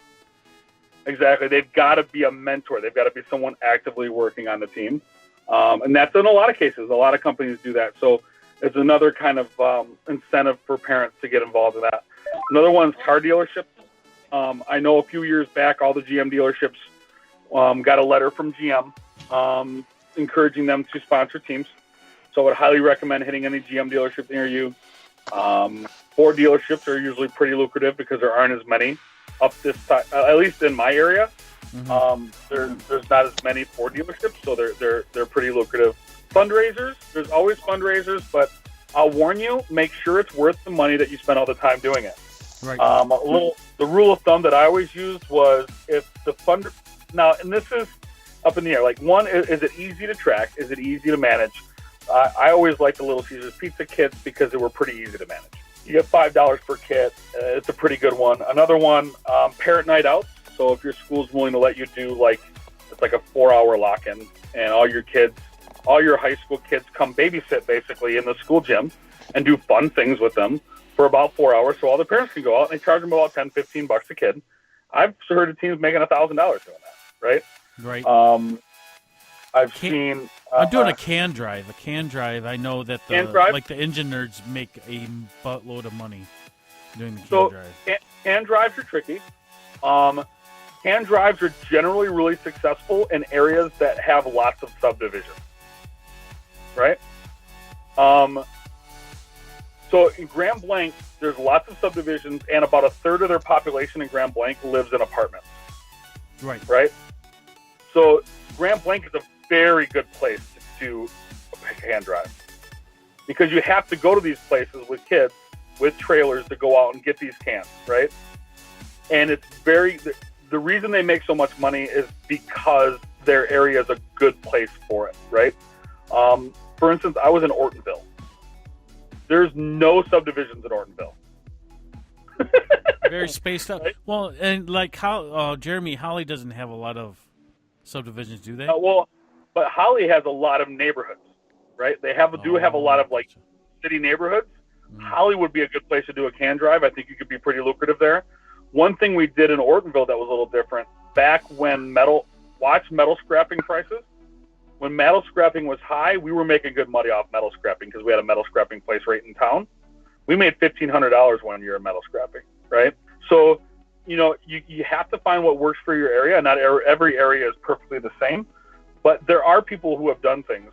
Exactly. They've got to be a mentor. They've got to be someone actively working on the team. And that's in a lot of cases. A lot of companies do that. So it's another kind of incentive for parents to get involved in that. Another one's car dealerships. I know a few years back, all the GM dealerships got a letter from GM encouraging them to sponsor teams. So I would highly recommend hitting any GM dealership near you. Ford dealerships are usually pretty lucrative because there aren't as many up this time, at least in my area. Mm-hmm. There's not as many Ford dealerships, so they're pretty lucrative. Fundraisers, there's always fundraisers, but I'll warn you, make sure it's worth the money that you spend all the time doing it. Right. The rule of thumb that I always used was, if the now, and this is up in the air. Like, one, is it easy to track? Is it easy to manage? I always liked the Little Caesars pizza kits because they were pretty easy to manage. You get $5 per kit. It's a pretty good one. Another one, parent night out. So if your school's willing to let you do it's like a 4-hour lock-in, and all your high school kids come babysit basically in the school gym and do fun things with them for about 4 hours, so all the parents can go out, and they charge them about $10-15 a kid. I've heard of teams making $1,000 doing that, right? Right. I've seen. I'm doing a can drive. A can drive. I know that the engine nerds make a buttload of money doing the can drive. Can drives are tricky. Can drives are generally really successful in areas that have lots of subdivisions, right? So in Grand Blanc, there's lots of subdivisions, and about a third of their population in Grand Blanc lives in apartments. Right. Right? So Grand Blanc is a very good place to do a can drive, because you have to go to these places with kids, with trailers, to go out and get these cans, right? And it's the reason they make so much money is because their area is a good place for it, right? For instance, I was in Ortonville. There's no subdivisions in Ortonville. Very spaced out. Right? Well, and like how Jeremy, Holly doesn't have a lot of subdivisions, do they? But Holly has a lot of neighborhoods, right? They do have a lot of like city neighborhoods. Holly would be a good place to do a can drive. I think you could be pretty lucrative there. One thing we did in Ortonville that was a little different, back when metal scrapping prices. When metal scrapping was high, we were making good money off metal scrapping because we had a metal scrapping place right in town. We made $1,500 one year in metal scrapping, right? So, you have to find what works for your area. Not every area is perfectly the same, but there are people who have done things.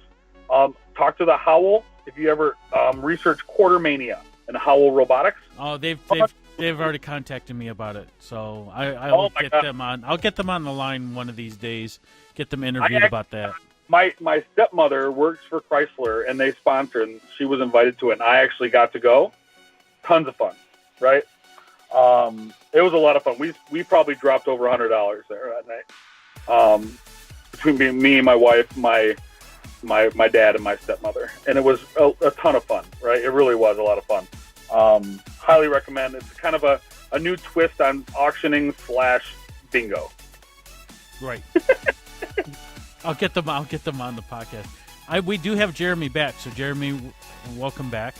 Talk to the Howell if you ever research Quartermania and Howell Robotics. Oh, they've already contacted me about it, so I will get them on. I'll get them on the line one of these days. Get them interviewed about that. My stepmother works for Chrysler, and they sponsor, and she was invited to it, and I actually got to go. Tons of fun, right? It was a lot of fun. We probably dropped over $100 there that night. Between me and my wife, my dad, and my stepmother, and it was a ton of fun, right? It really was a lot of fun. Highly recommend. It's kind of a new twist on auctioning / bingo. Right. I'll get them on the podcast. We do have Jeremy back, so Jeremy, welcome back.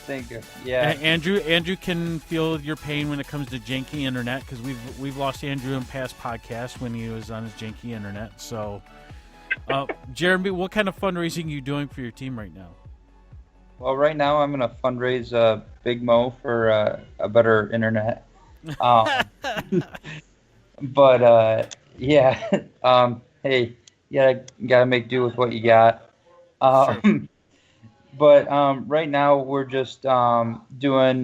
Thank you. Yeah. Andrew can feel your pain when it comes to janky internet, because we've lost Andrew in past podcasts when he was on his janky internet. So, Jeremy, what kind of fundraising are you doing for your team right now? Well, right now I'm going to fundraise Big Mo for a better internet. But yeah, hey, you gotta make do with what you got. Sure. But right now we're just doing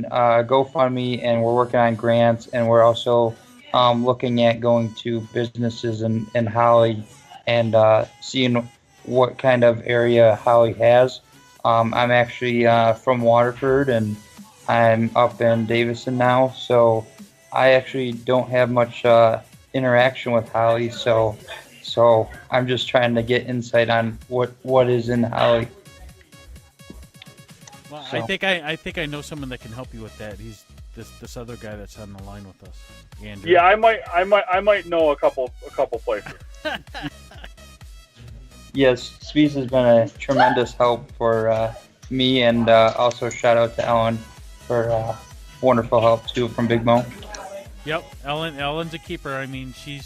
GoFundMe, and we're working on grants, and we're also looking at going to businesses in Holly and seeing what kind of area Holly has. I'm actually from Waterford, and I'm up in Davison now, so I actually don't have much interaction with Holly, so I'm just trying to get insight on what is in Holly. Well, so. I think I know someone that can help you with that. He's this other guy that's on the line with us, Andrew. Yeah, I might know a couple places. Yes, Spiece has been a tremendous help for me, and also shout out to Ellen for wonderful help too from Big Mo. Yep, Ellen's a keeper. I mean, she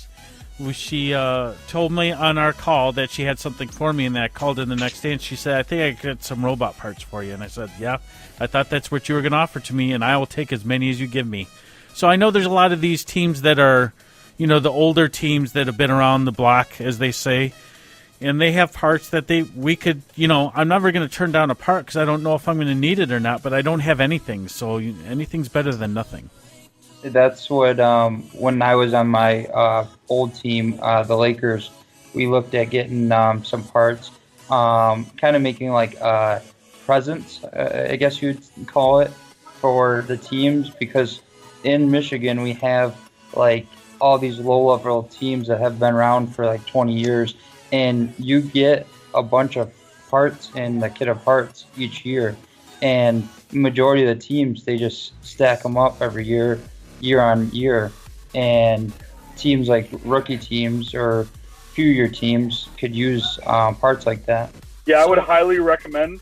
told me on our call that she had something for me, and that I called in the next day, and she said, I think I could get some robot parts for you. And I said, yeah, I thought that's what you were going to offer to me, and I will take as many as you give me. So I know there's a lot of these teams that are, the older teams that have been around the block, as they say, and they have parts that we could, I'm never going to turn down a part because I don't know if I'm going to need it or not, but I don't have anything, so anything's better than nothing. That's what, when I was on my old team, the Lakers, we looked at getting some parts, kind of making like presents, I guess you'd call it, for the teams, because in Michigan we have like all these low-level teams that have been around for like 20 years, and you get a bunch of parts in the kit of parts each year, and the majority of the teams, they just stack them up every year on year, and teams like rookie teams or few-year teams could use parts like that. Yeah, I would highly recommend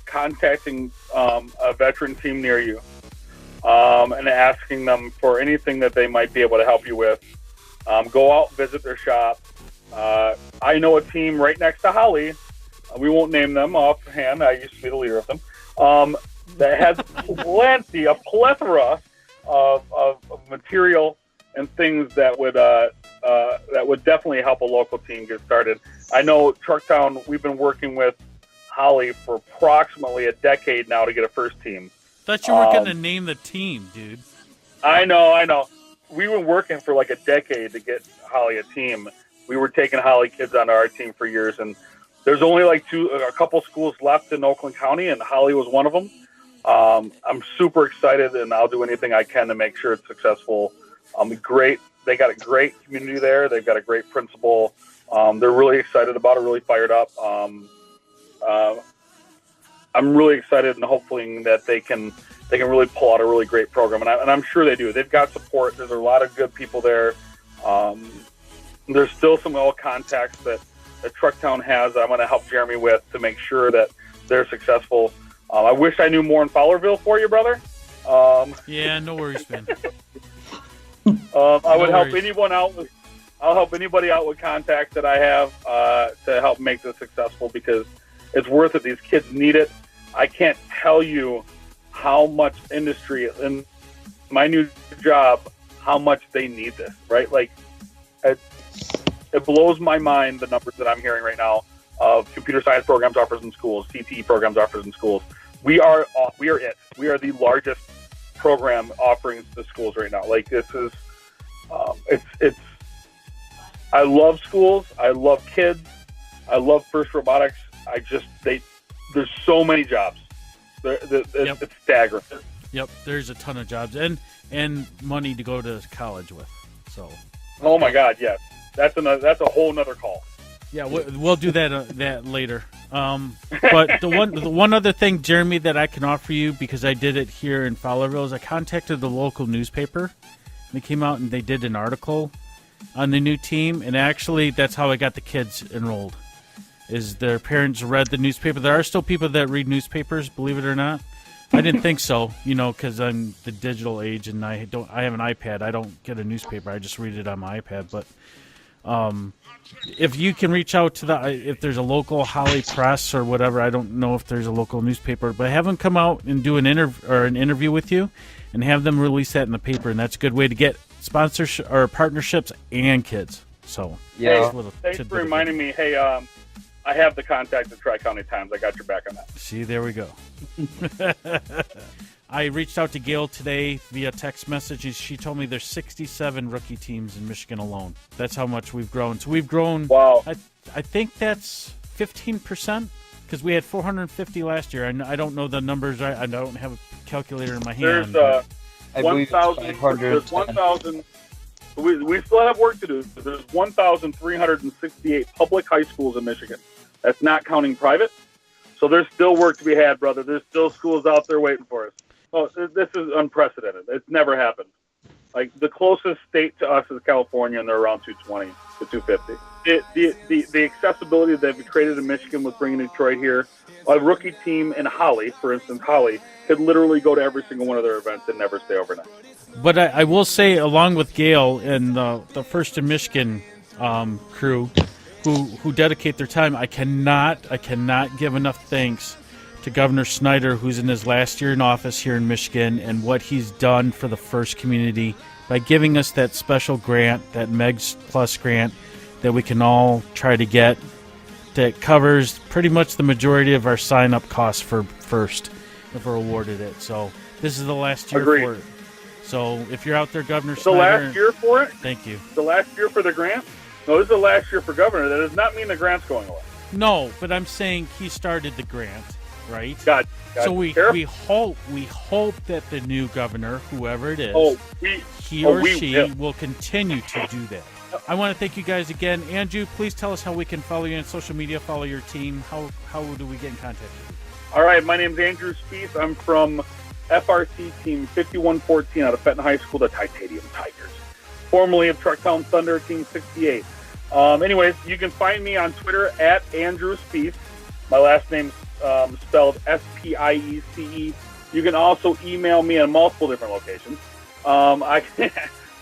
contacting a veteran team near you and asking them for anything that they might be able to help you with. Go out, visit their shop. I know a team right next to Holly. We won't name them offhand. I used to be the leader of them. That has a plethora of material and things that would definitely help a local team get started. I know Trucktown, we've been working with Holly for approximately a decade now to get a first team. Thought you were going to name the team, dude. I know. We've been working for like a decade to get Holly a team. We were taking Holly kids onto our team for years, and there's only like a couple schools left in Oakland County, and Holly was one of them. I'm super excited, and I'll do anything I can to make sure it's successful. Great. They got a great community there. They've got a great principal. They're really excited about it, really fired up. I'm really excited and hoping that they can they can really pull out a really great program, and I'm sure they do. They've got support. There's a lot of good people there. There's still some old contacts that Trucktown has that I'm going to help Jeremy with to make sure that they're successful. I wish I knew more in Fowlerville for you, brother. Yeah, no worries, man. I would help anyone out with. I'll help anybody out with contacts that I have to help make this successful, because it's worth it. These kids need it. I can't tell you how much industry in my new job, how much they need this, right? Like, it blows my mind, the numbers that I'm hearing right now of computer science programs offered in schools, CTE programs offered in schools. We are it. We are the largest program offerings to schools right now. Like, this is, it's. I love schools. I love kids. I love FIRST Robotics. There's so many jobs. It's staggering. Yep, there's a ton of jobs and money to go to college with. So. Oh my God, yes. That's a whole nother call. Yeah, we'll do that later. But the one other thing, Jeremy, that I can offer you, because I did it here in Fowlerville, is I contacted the local newspaper. They came out and they did an article on the new team, and actually that's how I got the kids enrolled. Is their parents read the newspaper. There are still people that read newspapers, believe it or not. I didn't think so, because I'm the digital age and I have an iPad. I don't get a newspaper. I just read it on my iPad. But if you can reach out to if there's a local Holly Press or whatever, I don't know if there's a local newspaper, but have them come out and do an interview with you, and have them release that in the paper, and that's a good way to get sponsorship or partnerships and kids. So yeah, thanks for reminding me. Hey, I have the contact at Tri-County Times. I got your back on that. See, there we go. I reached out to Gail today via text message, and she told me there's 67 rookie teams in Michigan alone. That's how much we've grown. So we've grown. Wow. I think that's 15%, because we had 450 last year. I don't know the numbers. I don't have a calculator in my hand. There's 1,000. There's 1,000. We still have work to do. There's 1,368 public high schools in Michigan. That's not counting private. So there's still work to be had, brother. There's still schools out there waiting for us. Oh, this is unprecedented. It's never happened. Like, the closest state to us is California, and they're around 220 to 250. The accessibility that they've created in Michigan with bringing Detroit here, a rookie team in Holly, for instance, Holly, could literally go to every single one of their events and never stay overnight. But I will say, along with Gail and the First in Michigan crew, who dedicate their time, I cannot give enough thanks to Governor Snyder, who's in his last year in office here in Michigan, and what he's done for the FIRST community by giving us that special grant, that MEGS Plus grant, that we can all try to get, that covers pretty much the majority of our sign-up costs for FIRST if we're awarded it. So this is the last year Agreed. for it. So if you're out there, Governor The Snyder... last year for it? Thank you. The last year for the grant? No, this is the last year for governor. That does not mean the grant's going away. No, but I'm saying he started the grant, right? God, so we hope that the new governor, whoever it is, she will continue to do that. I want to thank you guys again. Andrew, please tell us how we can follow you on social media, follow your team. How do we get in contact with you? All right, my name's Andrew Spiece. I'm from FRC Team 5114 out of Fenton High School, the Titanium Tigers, formerly of Trucktown Thunder Team 68. Anyways, you can find me on Twitter at Andrew Spiece. My last name's spelled S-P-I-E-C-E. You can also email me on multiple different locations.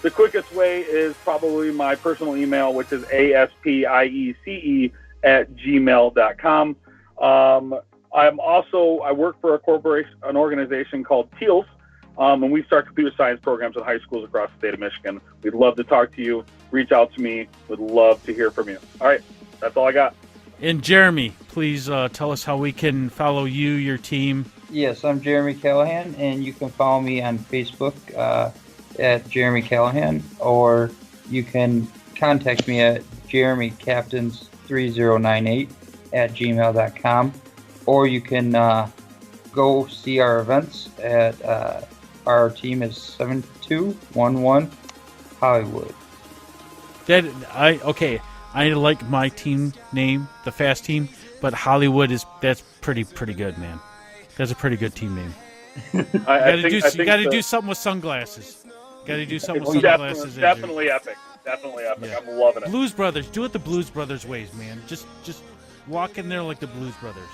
The quickest way is probably my personal email, which is aspiece@gmail.com. I work for an organization called TEALS, and we start computer science programs in high schools across the state of Michigan. We'd love to talk to you. Reach out to me. Would love to hear from you. All right, that's all I got. And Jeremy, please tell us how we can follow you, your team. Yes, I'm Jeremy Callahan, and you can follow me on Facebook at Jeremy Callahan, or you can contact me at jeremycaptains3098 at gmail.com, or you can go see our events at our team is 7211 Hollywood. I like my team name, the Fast Team, but Hollywood that's pretty good, man. That's a pretty good team name. You got to do something with sunglasses. Got to do something with sunglasses. Definitely epic. Definitely epic. Yeah. I'm loving it. Blues Brothers, do it the Blues Brothers ways, man. Just walk in there like the Blues Brothers.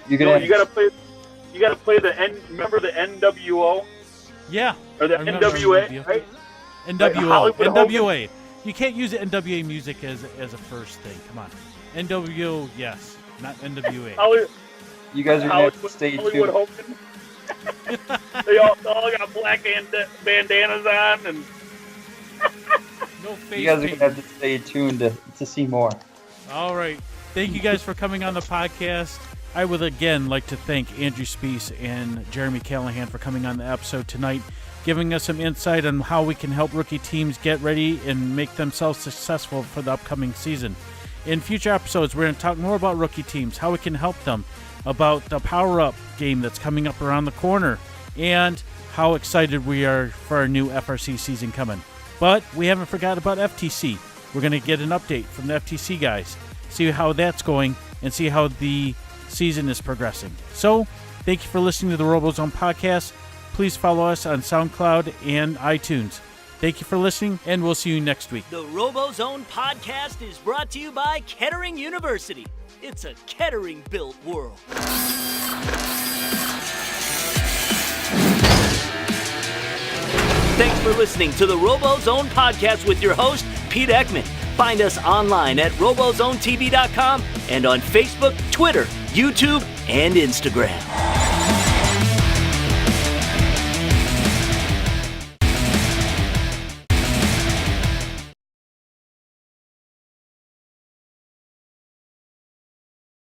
You gotta play. You gotta play remember the NWO? Yeah. Or the NWA, right? NWA. You can't use NWA music as a first thing. Come on. NWO, yes, not NWA. You guys are going to stay tuned. They all got black bandanas on, and no face. You guys are going to have to stay tuned to see more. All right. Thank you guys for coming on the podcast. I would again like to thank Andrew Spiece and Jeremy Callahan for coming on the episode tonight, giving us some insight on how we can help rookie teams get ready and make themselves successful for the upcoming season. In future episodes, we're going to talk more about rookie teams, how we can help them, about the power-up game that's coming up around the corner, and how excited we are for our new FRC season coming. But we haven't forgot about FTC. We're going to get an update from the FTC guys, see how that's going, and see how the season is progressing. So, thank you for listening to the RoboZone podcast. Please follow us on SoundCloud and iTunes. Thank you for listening, and we'll see you next week. The RoboZone podcast is brought to you by Kettering University. It's a Kettering-built world. Thanks for listening to the RoboZone podcast with your host, Pete Ekman. Find us online at RoboZoneTV.com and on Facebook, Twitter, YouTube, and Instagram.